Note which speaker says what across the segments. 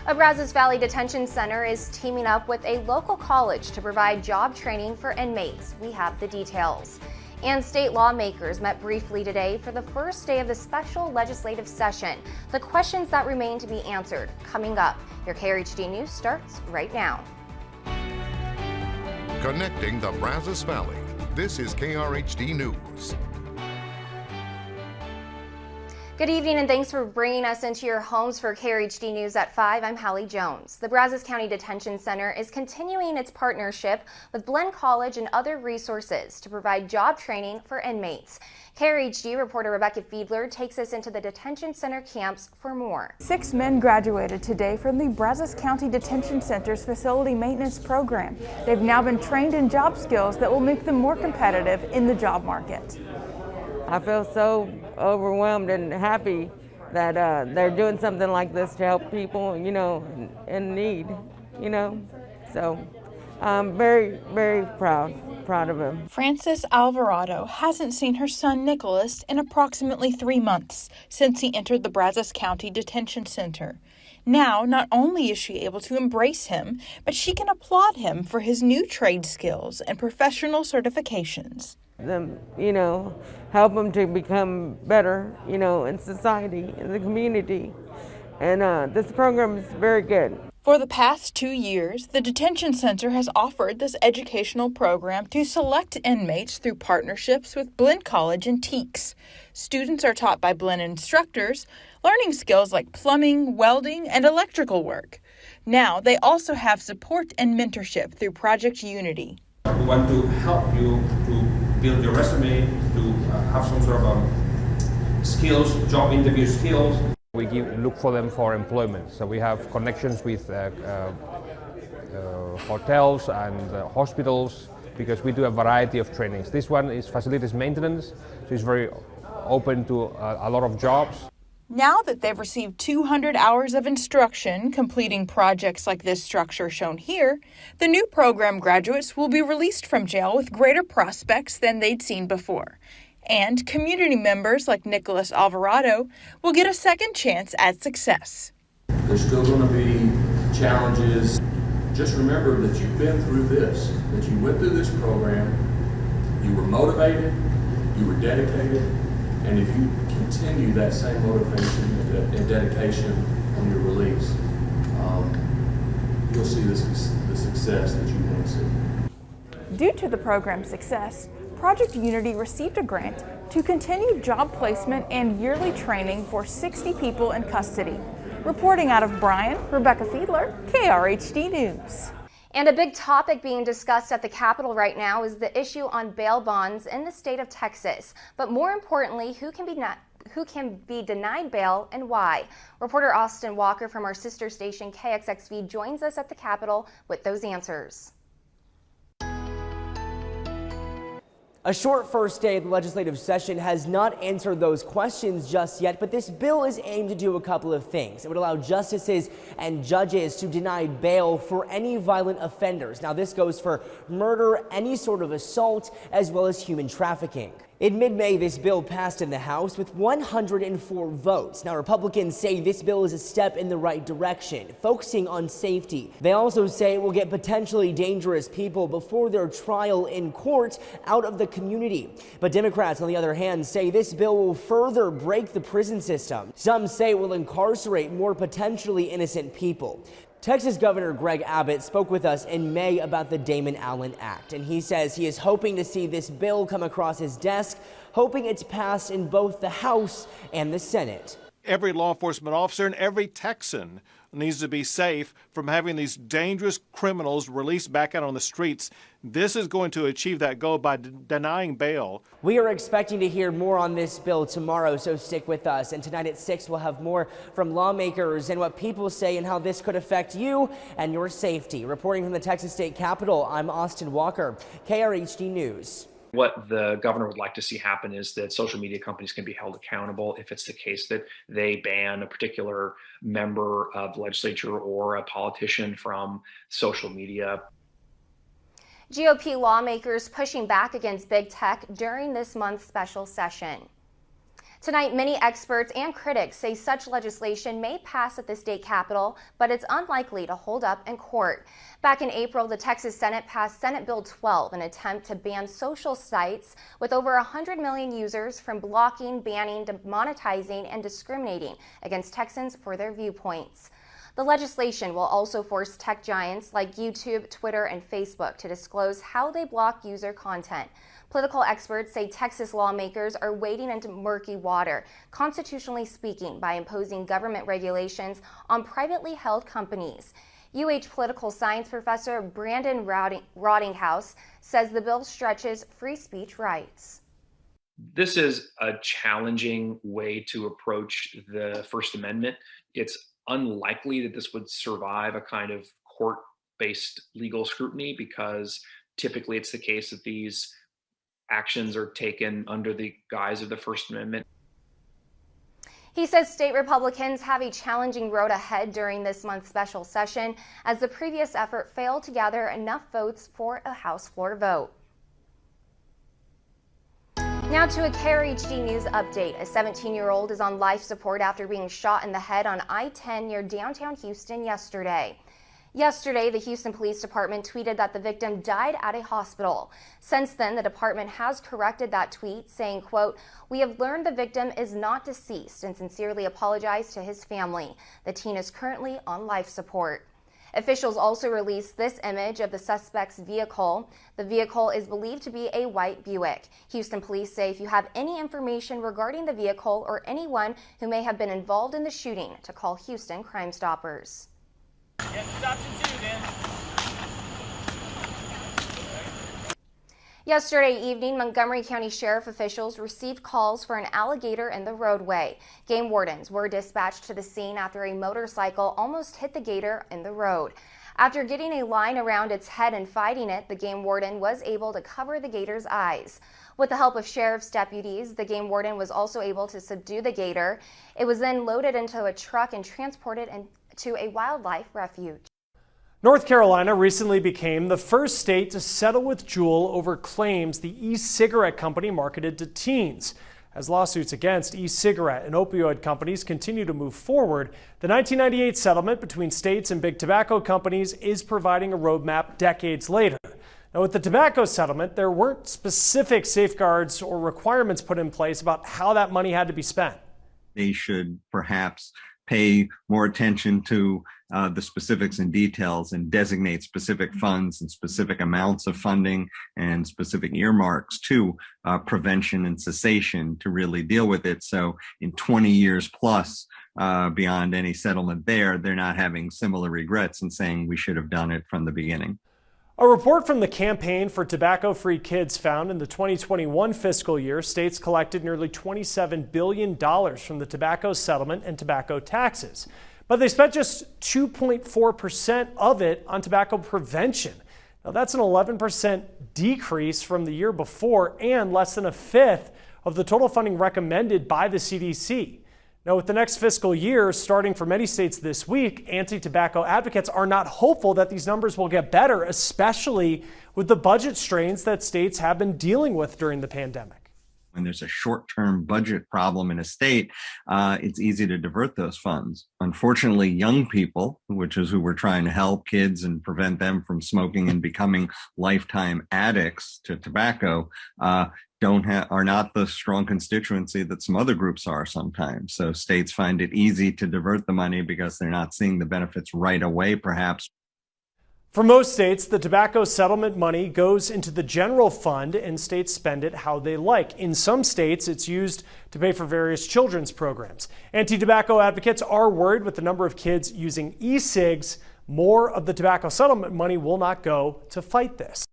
Speaker 1: A Brazos Valley Detention Center is teaming up with a local college to provide job training for inmates. We have the details. And state lawmakers met briefly today for the first day of the special legislative session. The questions that remain to be answered coming up. Your KRHD News starts right now.
Speaker 2: Connecting the Brazos Valley. This is KRHD News.
Speaker 1: Good evening and thanks for bringing us into your homes for KRHD News at 5. I'm Hallie Jones. The Brazos County Detention Center is continuing its partnership with Blinn College and other resources to provide job training for inmates. KRHD reporter Rebecca Fiedler takes us into the detention center camps for more.
Speaker 3: 6 men graduated today from the Brazos County Detention Center's facility maintenance program. They've now been trained in job skills that will make them more competitive in the job market.
Speaker 4: I feel so overwhelmed and happy that they're doing something like this to help people, in need, So I'm very, very proud of him.
Speaker 5: Frances Alvarado hasn't seen her son Nicholas in approximately 3 months since he entered the Brazos County Detention Center. Now, not only is she able to embrace him, but she can applaud him for his new trade skills and professional certifications.
Speaker 4: Them, help them to become better, in society, in the community. And this program is very good.
Speaker 5: For the past 2 years, the detention center has offered this educational program to select inmates through partnerships with Blinn College and TEACS. Students are taught by Blinn instructors, learning skills like plumbing, welding, and electrical work. Now, they also have support and mentorship through Project Unity.
Speaker 6: We want to help you to build your resume, to have some sort of skills, job interview skills.
Speaker 7: We look for them for employment. So we have connections with hotels and hospitals because we do a variety of trainings. This one is facilities maintenance, so it's very open to a lot of jobs.
Speaker 5: Now that they've received 200 hours of instruction completing projects like this structure shown here, the new program graduates will be released from jail with greater prospects than they'd seen before. And community members like Nicholas Alvarado will get a second chance at success.
Speaker 8: There's still going to be challenges. Just remember that you've been through this, that you went through this program, you were motivated, you were dedicated, and if you continue that same motivation and dedication on your release, you'll see the success that you want to see.
Speaker 3: Due to the program's success, Project Unity received a grant to continue job placement and yearly training for 60 people in custody. Reporting out of Bryan, Rebecca Fiedler, KRHD News.
Speaker 1: And a big topic being discussed at the Capitol right now is the issue on bail bonds in the state of Texas. But more importantly, who can be denied bail and why? Reporter Austin Walker from our sister station KXXV joins us at the Capitol with those answers.
Speaker 9: A short first day of the legislative session has not answered those questions just yet, but this bill is aimed to do a couple of things. It would allow justices and judges to deny bail for any violent offenders. Now, this goes for murder, any sort of assault, as well as human trafficking. In mid-May, this bill passed in the House with 104 votes. Now, Republicans say this bill is a step in the right direction, focusing on safety. They also say it will get potentially dangerous people before their trial in court out of the community. But Democrats, on the other hand, say this bill will further break the prison system. Some say it will incarcerate more potentially innocent people. Texas Governor Greg Abbott spoke with us in May about the Damon Allen Act, and he says he is hoping to see this bill come across his desk, hoping it's passed in both the House and the Senate.
Speaker 10: Every law enforcement officer and every Texan needs to be safe from having these dangerous criminals released back out on the streets. This is going to achieve that goal by denying bail.
Speaker 9: We are expecting to hear more on this bill tomorrow, so stick with us. And tonight at 6, we'll have more from lawmakers and what people say and how this could affect you and your safety. Reporting from the Texas State Capitol, I'm Austin Walker, KRHD News.
Speaker 11: What the governor would like to see happen is that social media companies can be held accountable if it's the case that they ban a particular member of the legislature or a politician from social media.
Speaker 1: GOP lawmakers pushing back against big tech during this month's special session. Tonight, many experts and critics say such legislation may pass at the state capitol, but it's unlikely to hold up in court. Back in April, the Texas Senate passed Senate Bill 12, an attempt to ban social sites with over 100 million users from blocking, banning, demonetizing, and discriminating against Texans for their viewpoints. The legislation will also force tech giants like YouTube, Twitter, and Facebook to disclose how they block user content. Political experts say Texas lawmakers are wading into murky water, constitutionally speaking, by imposing government regulations on privately held companies. UH political science professor Brandon Rottinghouse says the bill stretches free speech rights.
Speaker 11: This is a challenging way to approach the First Amendment. It's unlikely that this would survive a kind of court-based legal scrutiny, because typically it's the case that these actions are taken under the guise of the First Amendment.
Speaker 1: He says state Republicans have a challenging road ahead during this month's special session, as the previous effort failed to gather enough votes for a House floor vote. Now to a KRHD News update. A 17-year-old is on life support after being shot in the head on I-10 near downtown Houston yesterday. Yesterday, the Houston Police Department tweeted that the victim died at a hospital. Since then, the department has corrected that tweet, saying, quote, "We have learned the victim is not deceased and sincerely apologize to his family. The teen is currently on life support." Officials also released this image of the suspect's vehicle. The vehicle is believed to be a white Buick. Houston police say if you have any information regarding the vehicle or anyone who may have been involved in the shooting, to call Houston Crime Stoppers. Yesterday evening, Montgomery County Sheriff officials received calls for an alligator in the roadway. Game wardens were dispatched to the scene after a motorcycle almost hit the gator in the road. After getting a line around its head and fighting it, the game warden was able to cover the gator's eyes. With the help of sheriff's deputies, the game warden was also able to subdue the gator. It was then loaded into a truck and transported to a wildlife refuge.
Speaker 12: North Carolina recently became the first state to settle with Juul over claims the e-cigarette company marketed to teens. As lawsuits against e-cigarette and opioid companies continue to move forward, the 1998 settlement between states and big tobacco companies is providing a roadmap decades later. Now, with the tobacco settlement, there weren't specific safeguards or requirements put in place about how that money had to be spent.
Speaker 13: They should perhaps pay more attention to the specifics and details and designate specific funds and specific amounts of funding and specific earmarks to prevention and cessation to really deal with it. So in 20 years plus, beyond any settlement there, they're not having similar regrets and saying we should have done it from the beginning.
Speaker 12: A report from the Campaign for Tobacco-Free Kids found in the 2021 fiscal year, states collected nearly $27 billion from the tobacco settlement and tobacco taxes. But they spent just 2.4% of it on tobacco prevention. Now that's an 11% decrease from the year before and less than a fifth of the total funding recommended by the CDC. Now, with the next fiscal year starting for many states this week, anti-tobacco advocates are not hopeful that these numbers will get better, especially with the budget strains that states have been dealing with during the pandemic.
Speaker 13: When there's a short-term budget problem in a state, it's easy to divert those funds. Unfortunately, young people, which is who we're trying to help, kids, and prevent them from smoking and becoming lifetime addicts to tobacco, are not the strong constituency that some other groups are sometimes. So states find it easy to divert the money because they're not seeing the benefits right away, perhaps.
Speaker 12: For most states, the tobacco settlement money goes into the general fund and states spend it how they like. In some states, it's used to pay for various children's programs. Anti-tobacco advocates are worried with the number of kids using e-cigs, more of the tobacco settlement money will not go to fight this.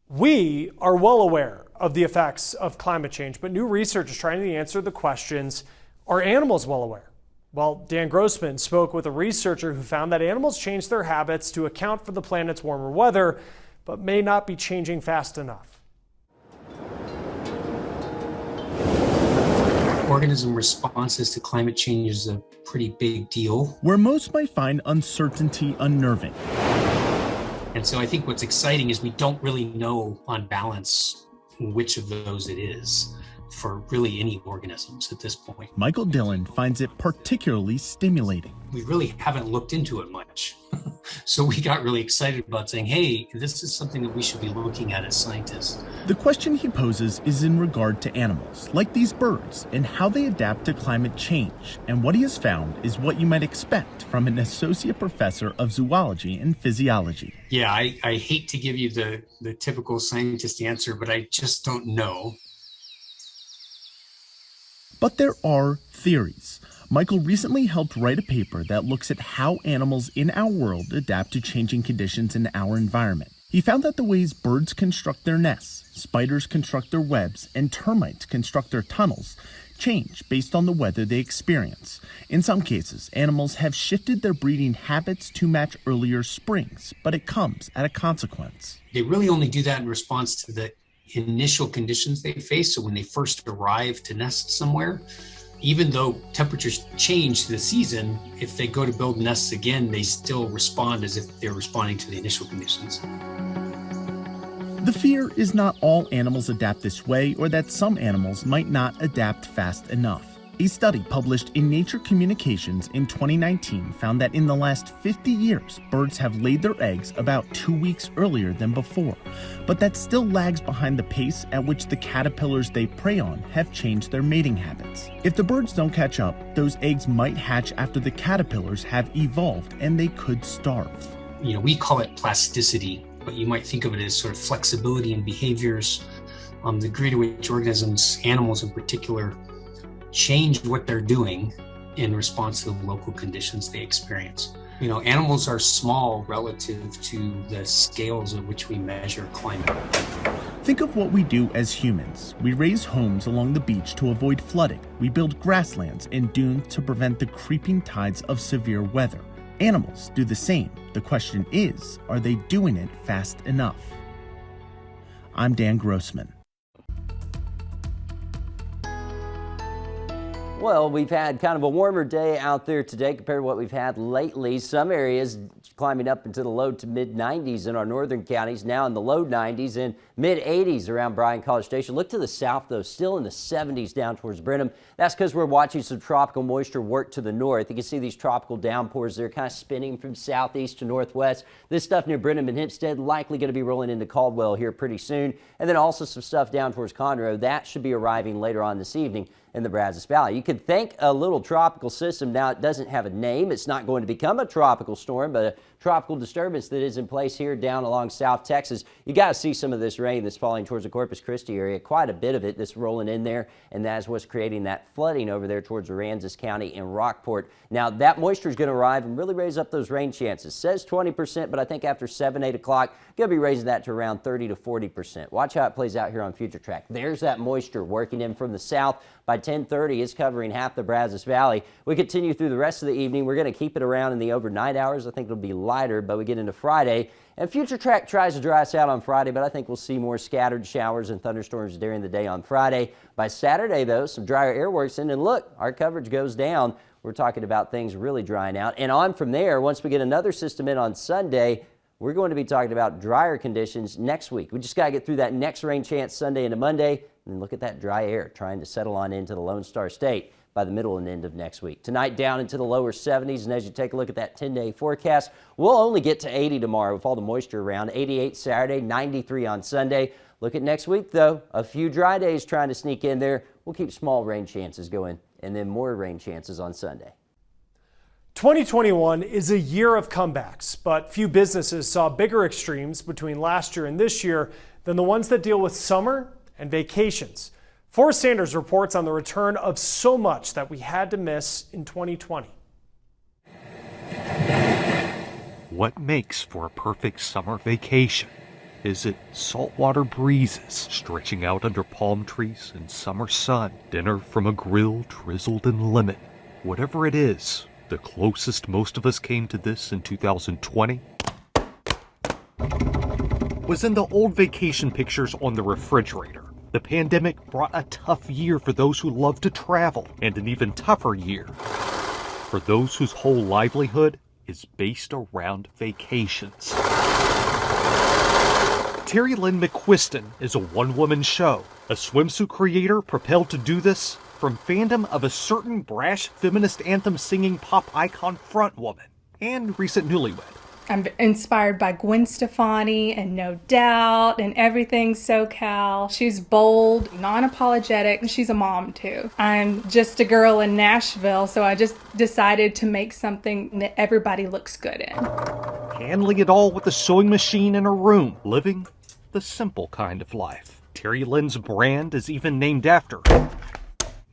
Speaker 12: We are well aware of the effects of climate change, but new research is trying to answer the questions, are animals well aware? Well, Dan Grossman spoke with a researcher who found that animals change their habits to account for the planet's warmer weather, but may not be changing fast enough.
Speaker 14: Organism responses to climate change is a pretty big deal.
Speaker 15: Where most might find uncertainty unnerving.
Speaker 14: And so I think what's exciting is we don't really know on balance which of those it is. for really any organisms at this point.
Speaker 15: Michael Dillon finds it particularly stimulating.
Speaker 14: We really haven't looked into it much. So we got really excited about saying, hey, this is something that we should be looking at as scientists.
Speaker 15: The question he poses is in regard to animals, like these birds, and how they adapt to climate change. And what he has found is what you might expect from an associate professor of zoology and physiology.
Speaker 14: Yeah, I hate to give you the typical scientist answer, but I just don't know.
Speaker 15: But there are theories. Michael recently helped write a paper that looks at how animals in our world adapt to changing conditions in our environment. He found that the ways birds construct their nests, spiders construct their webs, and termites construct their tunnels change based on the weather they experience. In some cases, animals have shifted their breeding habits to match earlier springs, but it comes at a consequence.
Speaker 14: They really only do that in response to the initial conditions they face. So when they first arrive to nest somewhere, even though temperatures change through the season, if they go to build nests again, they still respond as if they're responding to the initial conditions.
Speaker 15: The fear is not all animals adapt this way, or that some animals might not adapt fast enough. A study published in Nature Communications in 2019 found that in the last 50 years, birds have laid their eggs about 2 weeks earlier than before, but that still lags behind the pace at which the caterpillars they prey on have changed their mating habits. If the birds don't catch up, those eggs might hatch after the caterpillars have evolved and they could starve.
Speaker 14: You know, we call it plasticity, but you might think of it as sort of flexibility in behaviors, the degree to which organisms, animals in particular, change what they're doing in response to the local conditions they experience. You know, animals are small relative to the scales at which we measure climate.
Speaker 15: Think of what we do as humans. We raise homes along the beach to avoid flooding. We build grasslands and dunes to prevent the creeping tides of severe weather. Animals do the same. The question is, are they doing it fast enough? I'm Dan Grossman.
Speaker 16: Well, we've had kind of a warmer day out there today compared to what we've had lately. Some areas climbing up into the low to mid 90s in our northern counties, now in the low 90s and mid 80s around Bryan College Station. Look to the south, though, still in the 70s down towards Brenham. That's because we're watching some tropical moisture work to the north. You can see these tropical downpours. They're kind of spinning from southeast to northwest. This stuff near Brenham and Hempstead likely going to be rolling into Caldwell here pretty soon. And then also some stuff down towards Conroe. That should be arriving later on this evening in the Brazos Valley. You could think a little tropical system. Now, it doesn't have a name. It's not going to become a tropical storm, but a tropical disturbance that is in place here down along South Texas. You got to see some of this rain that's falling towards the Corpus Christi area. Quite a bit of it that's rolling in there, and that's what's creating that flooding over there towards Aransas County and Rockport. Now, that moisture is going to arrive and really raise up those rain chances. Says 20%, but I think after 7, 8 o'clock, going to be raising that to around 30 to 40%. Watch how it plays out here on Future Track. There's that moisture working in from the south. By 10:30, it's covering half the Brazos Valley. We continue through the rest of the evening. We're going to keep it around in the overnight hours. I think it'll be lighter, but we get into Friday. And Future Track tries to dry us out on Friday, but I think we'll see more scattered showers and thunderstorms during the day on Friday. By Saturday, though, some drier air works in, and look, our coverage goes down. We're talking about things really drying out. And on from there, once we get another system in on Sunday, we're going to be talking about drier conditions next week. We just got to get through that next rain chance Sunday into Monday, and look at that dry air trying to settle on into the Lone Star State by the middle and end of next week. Tonight down into the lower 70s, and as you take a look at that 10-day forecast, we'll only get to 80 tomorrow with all the moisture around. 88 Saturday, 93 on Sunday. Look at next week, though. A few dry days trying to sneak in there. We'll keep small rain chances going, and then more rain chances on Sunday.
Speaker 12: 2021 is a year of comebacks, but few businesses saw bigger extremes between last year and this year than the ones that deal with summer and vacations. Forrest Sanders reports on the return of so much that we had to miss in 2020.
Speaker 17: What makes for a perfect summer vacation? Is it saltwater breezes stretching out under palm trees in summer sun, dinner from a grill drizzled in lemon? Whatever it is, the closest most of us came to this in 2020 was in the old vacation pictures on the refrigerator. The pandemic brought a tough year for those who love to travel, and an even tougher year for those whose whole livelihood is based around vacations. Terry Lynn McQuiston is a one-woman show, a swimsuit creator propelled to do this from fandom of a certain brash feminist anthem-singing pop icon frontwoman and recent newlywed.
Speaker 18: I'm inspired by Gwen Stefani and No Doubt and everything SoCal. She's bold, non-apologetic, and she's a mom too. I'm just a girl in Nashville, so I just decided to make something that everybody looks good in.
Speaker 17: Handling it all with a sewing machine in her room, living the simple kind of life. Terry Lynn's brand is even named after her.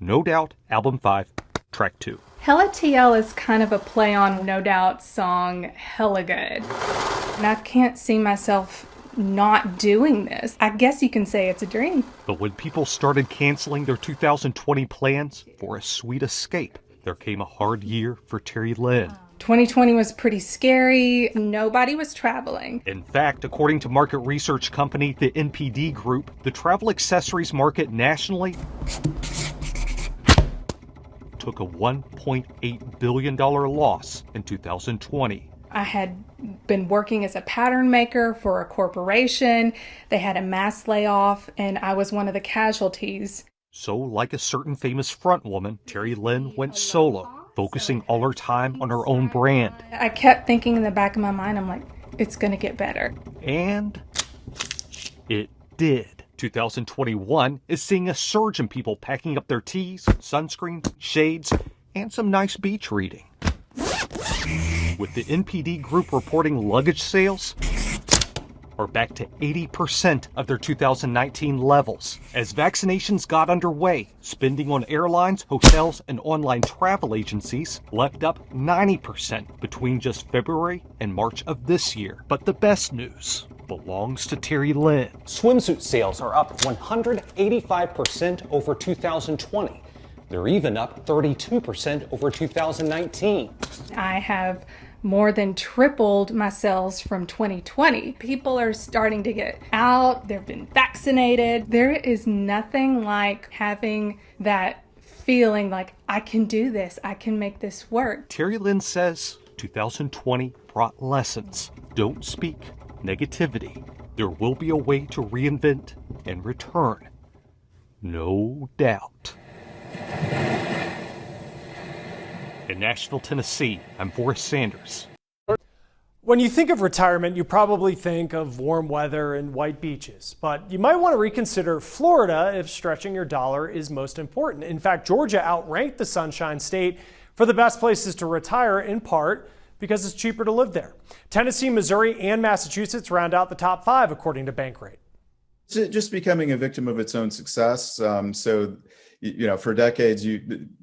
Speaker 17: No Doubt, Album 5, Track 2.
Speaker 18: Hella TL is kind of a play on No Doubt's song Hella Good. And I can't see myself not doing this. I guess you can say it's a dream.
Speaker 17: But when people started canceling their 2020 plans for a sweet escape, there came a hard year for Terry Lynn.
Speaker 18: 2020 was pretty scary. Nobody was traveling.
Speaker 17: In fact, according to market research company the NPD Group, the travel accessories market nationally took a $1.8 billion loss in 2020.
Speaker 18: I had been working as a pattern maker for a corporation. They had a mass layoff, and I was one of the casualties.
Speaker 17: So, like a certain famous frontwoman, Terry Lynn went solo, focusing all her time on her own brand.
Speaker 18: I kept thinking in the back of my mind, I'm like, it's going to get better.
Speaker 17: And it did. 2021 is seeing a surge in people packing up their teas, sunscreen, shades, and some nice beach reading. With the NPD Group reporting luggage sales are back to 80% of their 2019 levels. As vaccinations got underway, spending on airlines, hotels, and online travel agencies leapt up 90% between just February and March of this year. But the best news belongs to Terry Lynn.
Speaker 19: Swimsuit sales are up 185% over 2020. They're even up 32% over 2019.
Speaker 18: I have more than tripled my sales from 2020. People are starting to get out. They've been vaccinated. There is nothing like having that feeling like I can do this. I can make this work.
Speaker 17: Terry Lynn says 2020 brought lessons. Don't speak negativity. There will be a way to reinvent and return. No doubt. In Nashville, Tennessee, I'm Forrest Sanders.
Speaker 12: When you think of retirement, you probably think of warm weather and white beaches, but you might want to reconsider Florida if stretching your dollar is most important. In fact, Georgia outranked the Sunshine State for the best places to retire, in part because it's cheaper to live there. Tennessee, Missouri, and Massachusetts round out the top 5, according to Bankrate.
Speaker 20: It's just becoming a victim of its own success. For decades,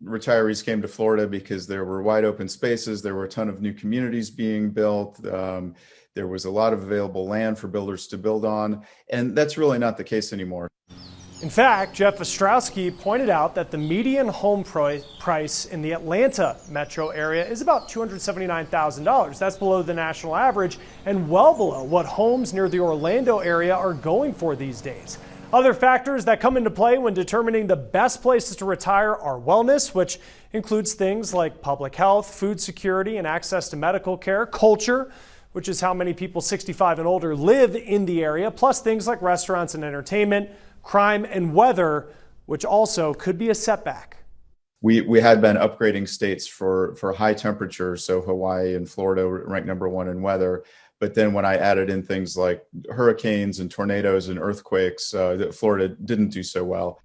Speaker 20: retirees came to Florida because there were wide open spaces. There were a ton of new communities being built. There was a lot of available land for builders to build on. And that's really not the case anymore.
Speaker 12: In fact, Jeff Ostrowski pointed out that the median home price in the Atlanta metro area is about $279,000. That's below the national average and well below what homes near the Orlando area are going for these days. Other factors that come into play when determining the best places to retire are wellness, which includes things like public health, food security, and access to medical care, culture, which is how many people 65 and older live in the area, plus things like restaurants and entertainment, crime and weather, which also could be a setback.
Speaker 20: We had been upgrading states for high temperatures, so Hawaii and Florida ranked #1 in weather. But then when I added in things like hurricanes and tornadoes and earthquakes, Florida didn't do so well.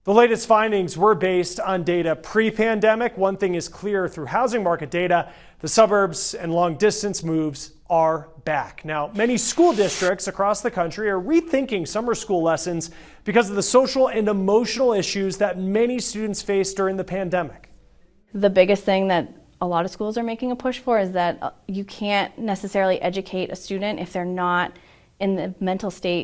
Speaker 12: The latest findings were based on data pre-pandemic. One thing is clear through housing market data: the suburbs and long distance moves are back. Now, many school districts across the country are rethinking summer school lessons because of the social and emotional issues that many students faced during the pandemic.
Speaker 21: The biggest thing that a lot of schools are making a push for is that you can't necessarily educate a student if they're not in the mental state